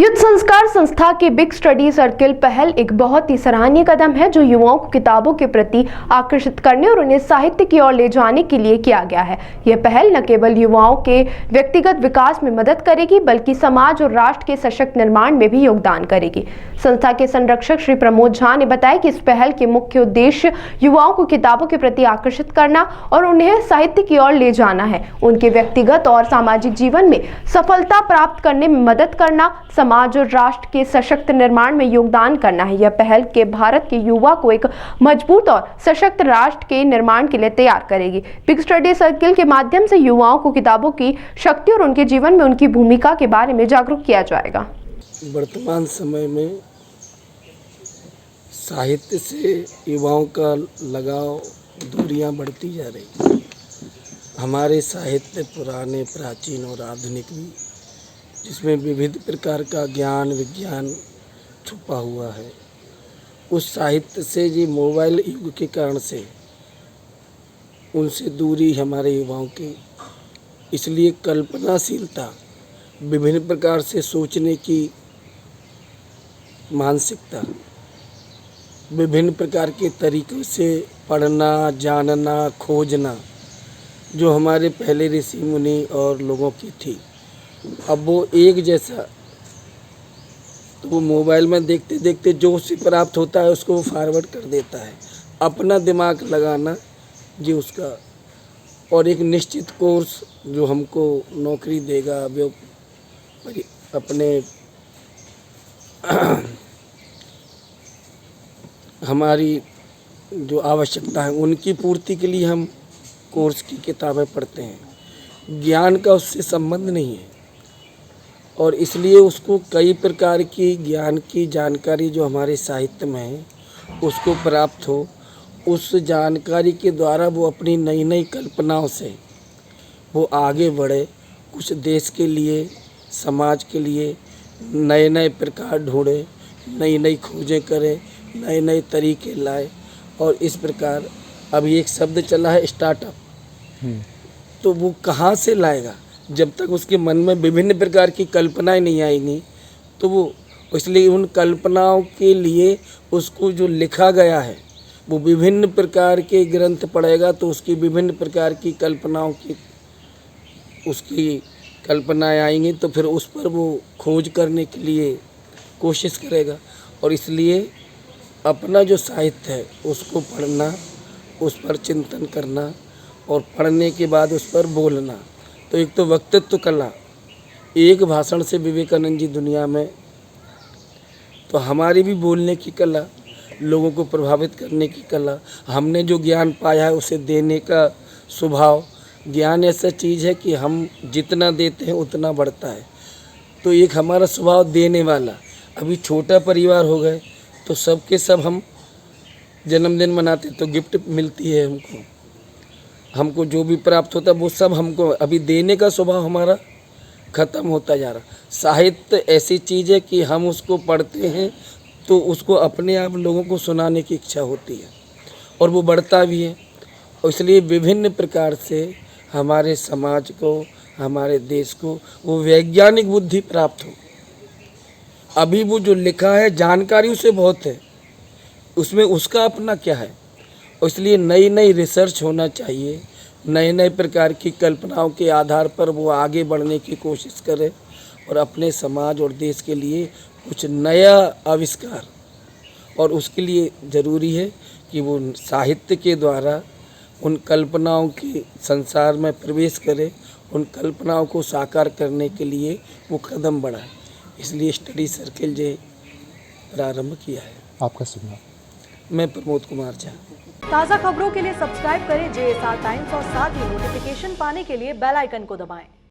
युद्ध संस्कार संस्था की बिग स्टडी सर्किल पहल एक बहुत ही सराहनीय कदम है जो युवाओं को किताबों के प्रति आकर्षित करने और उन्हें साहित्य की ओर ले जाने के लिए किया गया है। यह पहल न केवल युवाओं के व्यक्तिगत विकास में मदद करेगी बल्कि समाज और राष्ट्र के सशक्त निर्माण में भी योगदान करेगी। संस्था के संरक्षक श्री प्रमोद झा ने बताया कि इस पहल के मुख्य उद्देश्य युवाओं को किताबों के प्रति आकर्षित करना और उन्हें साहित्य की ओर ले जाना है, उनके व्यक्तिगत और सामाजिक जीवन में सफलता प्राप्त करने में मदद करना, समाज और राष्ट्र के सशक्त निर्माण में योगदान करना है। यह पहल के भारत के युवा को एक मजबूत और सशक्त राष्ट्र के निर्माण के लिए तैयार करेगी। बिग स्टडी सर्किल के माध्यम से युवाओं को किताबों की शक्ति और उनके जीवन में उनकी भूमिका के बारे में जागरूक किया जाएगा। वर्तमान समय में साहित्य से युवाओं का लगाव दूरियां बढ़ती जा रही। हमारे साहित्य पुराने, प्राचीन और आधुनिक भी, जिसमें विविध प्रकार का ज्ञान विज्ञान छुपा हुआ है, उस साहित्य से ये मोबाइल युग के कारण से उनसे दूरी हमारे युवाओं की। इसलिए कल्पनाशीलता, विभिन्न प्रकार से सोचने की मानसिकता, विभिन्न प्रकार के तरीक़ों से पढ़ना, जानना, खोजना, जो हमारे पहले ऋषि मुनि और लोगों की थी, अब वो एक जैसा, तो वो मोबाइल में देखते देखते जो उससे प्राप्त होता है उसको वो फॉरवर्ड कर देता है। अपना दिमाग लगाना जी उसका, और एक निश्चित कोर्स जो हमको नौकरी देगा, वो अपने हमारी जो आवश्यकता है उनकी पूर्ति के लिए हम कोर्स की किताबें पढ़ते हैं। ज्ञान का उससे संबंध नहीं है, और इसलिए उसको कई प्रकार की ज्ञान की जानकारी जो हमारे साहित्य में है उसको प्राप्त हो। उस जानकारी के द्वारा वो अपनी नई नई कल्पनाओं से वो आगे बढ़े, कुछ देश के लिए, समाज के लिए नए नए प्रकार ढूंढे, नई नई खोजें करे, नए नए तरीके लाए। और इस प्रकार अभी एक शब्द चला है स्टार्टअप, तो वो कहाँ से लाएगा जब तक उसके मन में विभिन्न प्रकार की कल्पनाएं नहीं आएंगी। तो वो इसलिए उन कल्पनाओं के लिए उसको जो लिखा गया है वो विभिन्न प्रकार के ग्रंथ पढ़ेगा, तो उसकी विभिन्न प्रकार की कल्पनाओं की उसकी कल्पनाएं आएंगी, तो फिर उस पर वो खोज करने के लिए कोशिश करेगा। और इसलिए अपना जो साहित्य है उसको पढ़ना, उस पर चिंतन करना और पढ़ने के बाद उस पर बोलना। तो एक तो वक्तृत्व कला, एक भाषण से विवेकानंद जी दुनिया में, तो हमारी भी बोलने की कला, लोगों को प्रभावित करने की कला, हमने जो ज्ञान पाया है उसे देने का स्वभाव। ज्ञान ऐसा चीज़ है कि हम जितना देते हैं उतना बढ़ता है। तो एक हमारा स्वभाव देने वाला। अभी छोटा परिवार हो गए तो सबके सब हम जन्मदिन मनाते तो गिफ्ट मिलती है हमको जो भी प्राप्त होता है वो सब हमको, अभी देने का स्वभाव हमारा ख़त्म होता जा रहा। साहित्य ऐसी चीज़ है कि हम उसको पढ़ते हैं तो उसको अपने आप लोगों को सुनाने की इच्छा होती है और वो बढ़ता भी है। और इसलिए विभिन्न प्रकार से हमारे समाज को, हमारे देश को वो वैज्ञानिक बुद्धि प्राप्त हो। अभी वो जो लिखा है जानकारी उसे बहुत है, उसमें उसका अपना क्या है। और इसलिए नई नई रिसर्च होना चाहिए, नए नए प्रकार की कल्पनाओं के आधार पर वो आगे बढ़ने की कोशिश करे और अपने समाज और देश के लिए कुछ नया आविष्कार। और उसके लिए ज़रूरी है कि वो साहित्य के द्वारा उन कल्पनाओं के संसार में प्रवेश करे, उन कल्पनाओं को साकार करने के लिए वो कदम बढ़ाए। इसलिए स्टडी सर्किल जो प्रारंभ किया है। आपका सुना? मैं प्रमोद कुमार झा। ताज़ा खबरों के लिए सब्सक्राइब करें JSR टाइम्स और साथ ही नोटिफिकेशन पाने के लिए बेल आइकन को दबाएं।